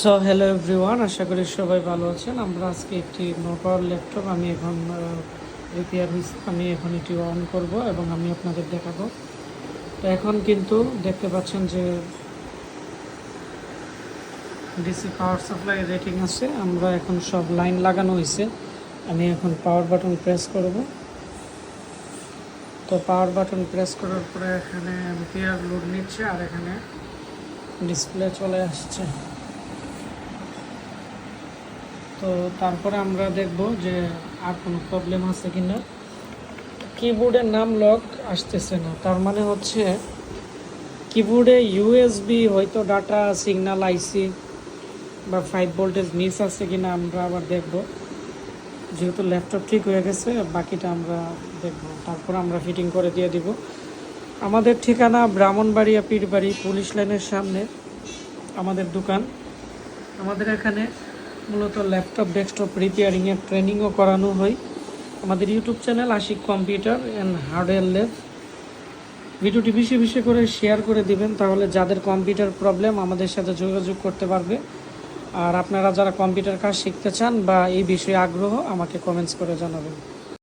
So hello everyone, আশা করি সবাই ভালো আছেন। আমরা আজকে একটি নো পাওয়ার ল্যাপটপ আমি এখন রিপেয়ার হয়েছে, আমি এখন এটি অন করব এবং আমি আপনাদের দেখাবো। তো এখন কিন্তু দেখতে পাচ্ছেন যে ডিসি পাওয়ার সাপ্লাই রেটিং আছে। আমরা এখন সব লাইন লাগানো হয়েছে। আমি এখন পাওয়ার বাটন প্রেস করব। তো পাওয়ার বাটন প্রেস করার পরে এখানে রিপেয়ার লোড নিচ্ছে আর এখানে ডিসপ্লে চলে আসছে। তো তারপরে আমরা দেখব যে আর কোনো প্রবলেম আছে কি না। কিবোর্ডের নাম লক আসতেছে না, তার মানে হচ্ছে কিবোর্ডে ইউএসবি হয়তো ডাটা সিগন্যাল আইসি বা 5 ভোল্টেজ মিস আছে কি না আমরা আবার দেখব। যেহেতু ল্যাপটপ ঠিক হয়ে গেছে, বাকিটা আমরা দেখব, তারপর আমরা ফিটিং করে দিয়ে দিব। আমাদের ঠিকানা ব্রাহ্মণবাড়িয়া পীরবাড়ি পুলিশ লাইনের সামনে আমাদের দোকান। আমাদের এখানে মূলত ল্যাপটপ ডেস্কটপ রিপেয়ারিংয়ের ট্রেনিংও করানো হয়। আমাদের YouTube channel Ashik computer and hardware lab. ভিডিওটি বেশি বেশি করে শেয়ার করে দিবেন, তাহলে যাদের কম্পিউটার প্রবলেম আমাদের সাথে যোগাযোগ করতে পারবে। আর আপনারা যারা কম্পিউটার কাজ শিখতে চান বা এই বিষয়ে আগ্রহ, আমাকে কমেন্টস করে জানাবেন।